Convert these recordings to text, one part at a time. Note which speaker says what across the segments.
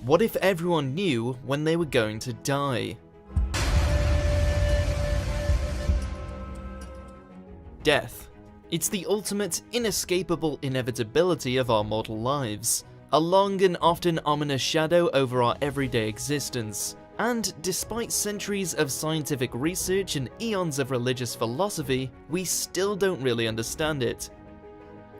Speaker 1: What if everyone knew when they were going to die? Death. It's the ultimate, inescapable inevitability of our mortal lives. A long and often ominous shadow over our everyday existence. And despite centuries of scientific research and eons of religious philosophy, we still don't really understand it.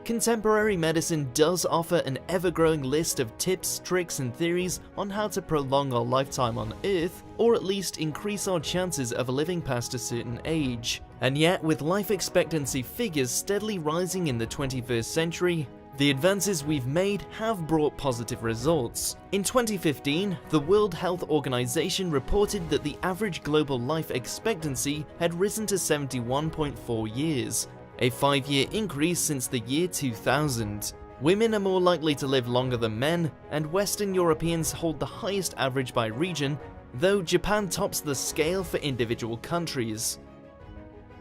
Speaker 1: Contemporary medicine does offer an ever-growing list of tips, tricks, and theories on how to prolong our lifetime on Earth, or at least increase our chances of living past a certain age. And yet, with life expectancy figures steadily rising in the 21st century, the advances we've made have brought positive results. In 2015, the World Health Organization reported that the average global life expectancy had risen to 71.4 years, a 5-year increase since the year 2000. Women are more likely to live longer than men, and Western Europeans hold the highest average by region, though Japan tops the scale for individual countries.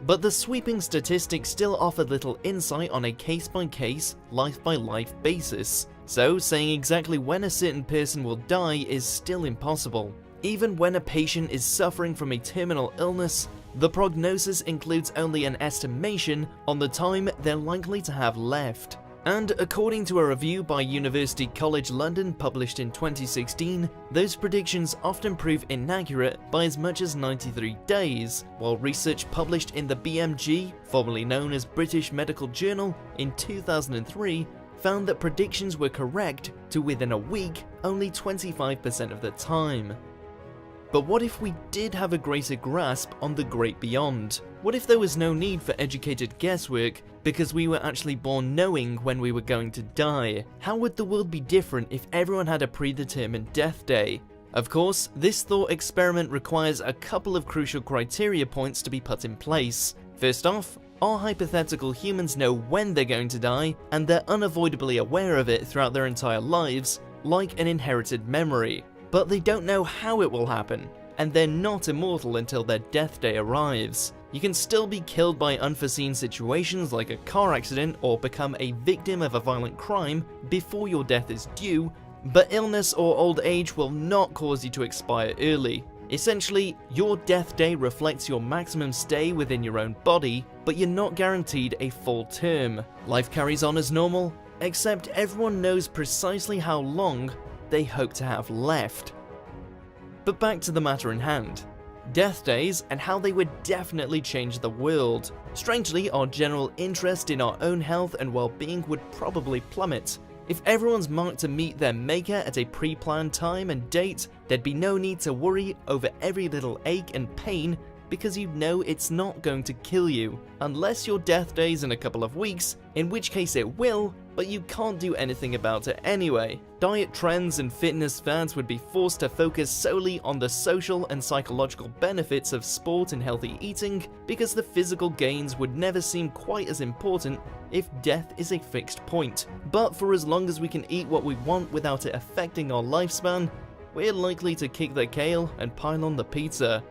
Speaker 1: But the sweeping statistics still offer little insight on a case-by-case, life-by-life basis, so saying exactly when a certain person will die is still impossible. Even when a patient is suffering from a terminal illness, the prognosis includes only an estimation on the time they're likely to have left. And according to a review by University College London published in 2016, those predictions often prove inaccurate by as much as 93 days, while research published in the BMJ, formerly known as British Medical Journal, in 2003 found that predictions were correct to within a week only 25% of the time. But what if we did have a greater grasp on the great beyond? What if there was no need for educated guesswork because we were actually born knowing when we were going to die? How would the world be different if everyone had a predetermined death day? Of course, this thought experiment requires a couple of crucial criteria points to be put in place. First off, our hypothetical humans know when they're going to die, and they're unavoidably aware of it throughout their entire lives, like an inherited memory. But they don't know how it will happen, and they're not immortal until their death day arrives. You can still be killed by unforeseen situations like a car accident or become a victim of a violent crime before your death is due, but illness or old age will not cause you to expire early. Essentially, your death day reflects your maximum stay within your own body, but you're not guaranteed a full term. Life carries on as normal, except everyone knows precisely how long they hope to have left. But back to the matter in hand. Death days and how they would definitely change the world. Strangely, our general interest in our own health and well-being would probably plummet. If everyone's marked to meet their maker at a pre-planned time and date, there'd be no need to worry over every little ache and pain because you know it's not going to kill you. Unless your death day's in a couple of weeks, in which case it will, but you can't do anything about it anyway. Diet trends and fitness fads would be forced to focus solely on the social and psychological benefits of sport and healthy eating, because the physical gains would never seem quite as important if death is a fixed point. But for as long as we can eat what we want without it affecting our lifespan, we're likely to kick the kale and pile on the pizza.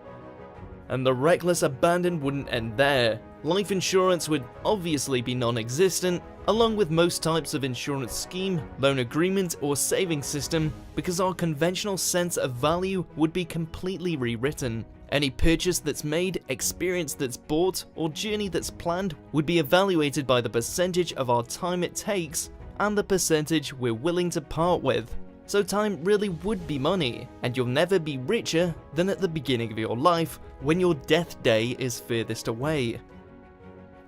Speaker 1: And the reckless abandon wouldn't end there. Life insurance would obviously be non-existent, along with most types of insurance scheme, loan agreement, or saving system, because our conventional sense of value would be completely rewritten. Any purchase that's made, experience that's bought, or journey that's planned would be evaluated by the percentage of our time it takes and the percentage we're willing to part with. So time really would be money, and you'll never be richer than at the beginning of your life when your death day is furthest away.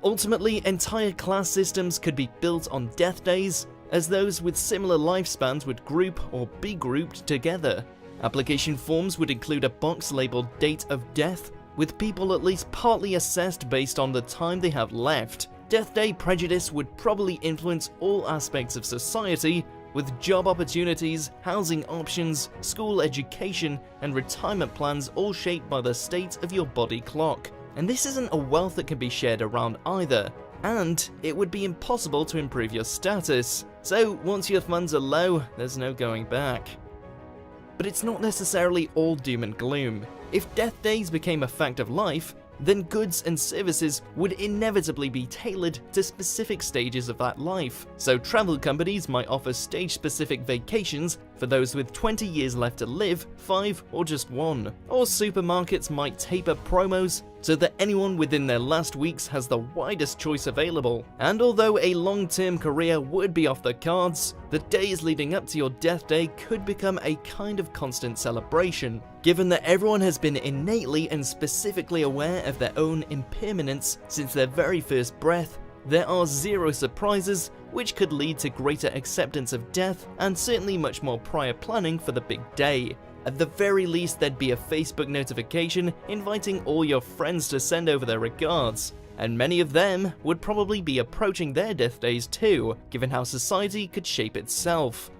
Speaker 1: Ultimately, entire class systems could be built on death days, as those with similar lifespans would group or be grouped together. Application forms would include a box labeled date of death, with people at least partly assessed based on the time they have left. Death day prejudice would probably influence all aspects of society, with job opportunities, housing options, school education, and retirement plans all shaped by the state of your body clock. And this isn't a wealth that can be shared around either, and it would be impossible to improve your status. So once your funds are low, there's no going back. But it's not necessarily all doom and gloom. If death days became a fact of life, then goods and services would inevitably be tailored to specific stages of that life. So travel companies might offer stage-specific vacations for those with 20 years left to live, 5 or just 1. Or supermarkets might taper promos so that anyone within their last weeks has the widest choice available. And although a long-term career would be off the cards, the days leading up to your death day could become a kind of constant celebration. Given that everyone has been innately and specifically aware of their own impermanence since their very first breath, there are zero surprises, which could lead to greater acceptance of death and certainly much more prior planning for the big day. At the very least, there'd be a Facebook notification inviting all your friends to send over their regards, and many of them would probably be approaching their death days too, given how society could shape itself.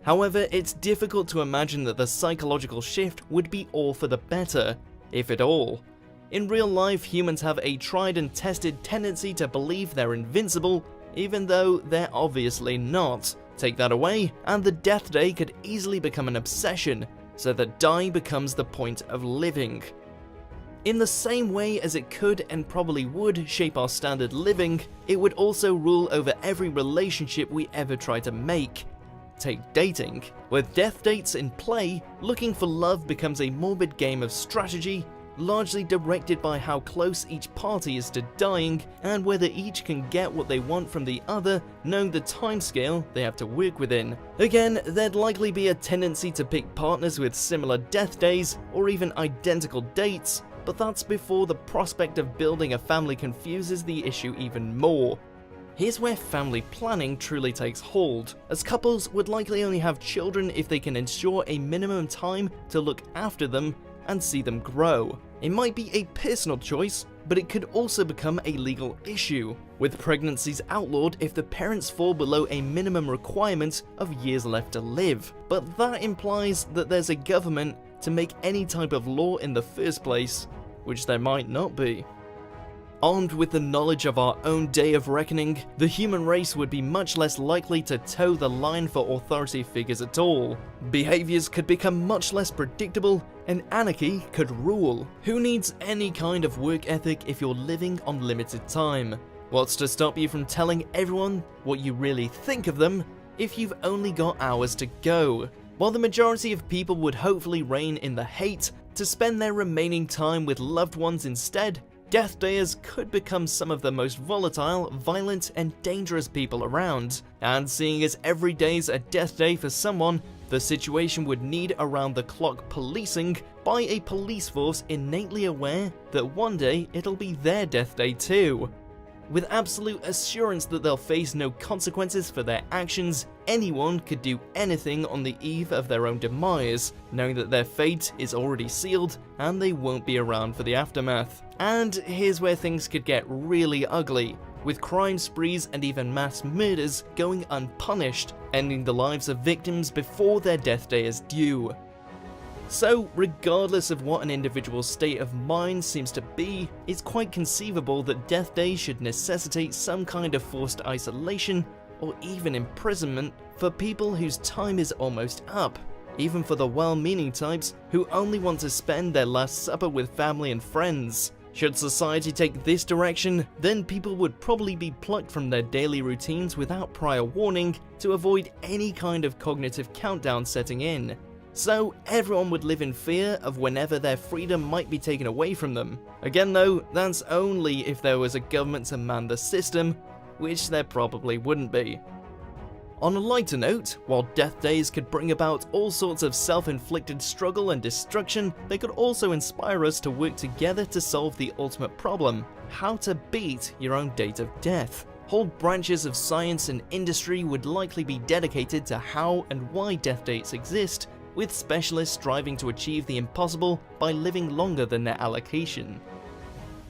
Speaker 1: However, it's difficult to imagine that the psychological shift would be all for the better, if at all. In real life, humans have a tried and tested tendency to believe they're invincible, even though they're obviously not. Take that away, and the death day could easily become an obsession, so that dying becomes the point of living. In the same way as it could and probably would shape our standard living, it would also rule over every relationship we ever try to make. Take dating. With death dates in play, looking for love becomes a morbid game of strategy, largely directed by how close each party is to dying and whether each can get what they want from the other, knowing the timescale they have to work within. Again, there'd likely be a tendency to pick partners with similar death days or even identical dates, but that's before the prospect of building a family confuses the issue even more. Here's where family planning truly takes hold, as couples would likely only have children if they can ensure a minimum time to look after them and see them grow. It might be a personal choice, but it could also become a legal issue, with pregnancies outlawed if the parents fall below a minimum requirement of years left to live. But that implies that there's a government to make any type of law in the first place, which there might not be. Armed with the knowledge of our own day of reckoning, the human race would be much less likely to toe the line for authority figures at all. Behaviors could become much less predictable, and anarchy could rule. Who needs any kind of work ethic if you're living on limited time? What's to stop you from telling everyone what you really think of them if you've only got hours to go? While the majority of people would hopefully rein in the hate to spend their remaining time with loved ones instead, death dayers could become some of the most volatile, violent, and dangerous people around. And seeing as every day's a death day for someone, the situation would need around-the-clock policing by a police force innately aware that one day it'll be their death day too. With absolute assurance that they'll face no consequences for their actions, anyone could do anything on the eve of their own demise, knowing that their fate is already sealed and they won't be around for the aftermath. And here's where things could get really ugly, with crime sprees and even mass murders going unpunished, ending the lives of victims before their death day is due. So, regardless of what an individual's state of mind seems to be, it's quite conceivable that death day should necessitate some kind of forced isolation or even imprisonment for people whose time is almost up, even for the well-meaning types who only want to spend their last supper with family and friends. Should society take this direction, then people would probably be plucked from their daily routines without prior warning to avoid any kind of cognitive countdown setting in. So everyone would live in fear of whenever their freedom might be taken away from them. Again though, that's only if there was a government to man the system, which there probably wouldn't be. On a lighter note, while death days could bring about all sorts of self-inflicted struggle and destruction, they could also inspire us to work together to solve the ultimate problem: how to beat your own date of death. Whole branches of science and industry would likely be dedicated to how and why death dates exist, with specialists striving to achieve the impossible by living longer than their allocation.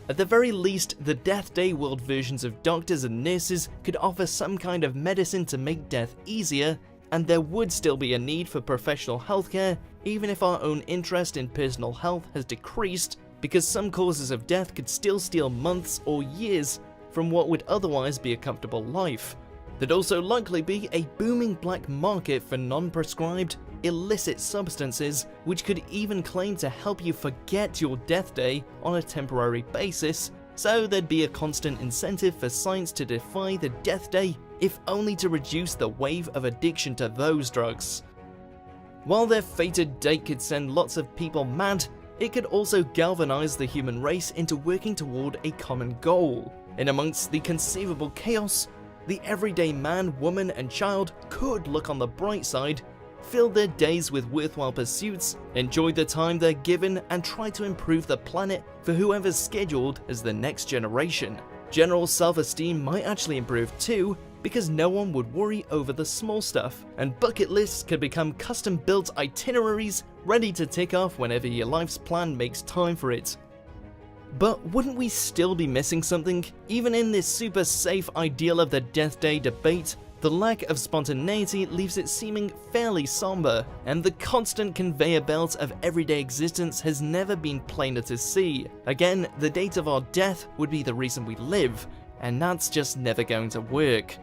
Speaker 1: At the very least, the Death Day world versions of doctors and nurses could offer some kind of medicine to make death easier, and there would still be a need for professional healthcare, even if our own interest in personal health has decreased, because some causes of death could still steal months or years from what would otherwise be a comfortable life. There'd also likely be a booming black market for non-prescribed, illicit substances, which could even claim to help you forget your death day on a temporary basis, so there'd be a constant incentive for science to defy the death day, if only to reduce the wave of addiction to those drugs. While their fated date could send lots of people mad, it could also galvanize the human race into working toward a common goal. In amongst the conceivable chaos, the everyday man, woman, and child could look on the bright side, fill their days with worthwhile pursuits, enjoy the time they're given, and try to improve the planet for whoever's scheduled as the next generation. General self-esteem might actually improve too, because no one would worry over the small stuff, and bucket lists could become custom-built itineraries ready to tick off whenever your life's plan makes time for it. But wouldn't we still be missing something? Even in this super safe ideal of the death day debate, the lack of spontaneity leaves it seeming fairly somber, and the constant conveyor belt of everyday existence has never been plainer to see. Again, the date of our death would be the reason we live, and that's just never going to work.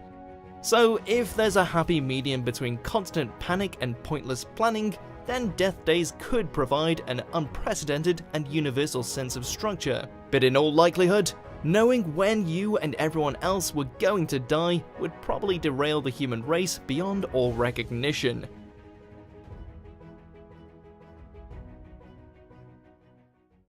Speaker 1: So if there's a happy medium between constant panic and pointless planning, then death days could provide an unprecedented and universal sense of structure. But in all likelihood, knowing when you and everyone else were going to die would probably derail the human race beyond all recognition.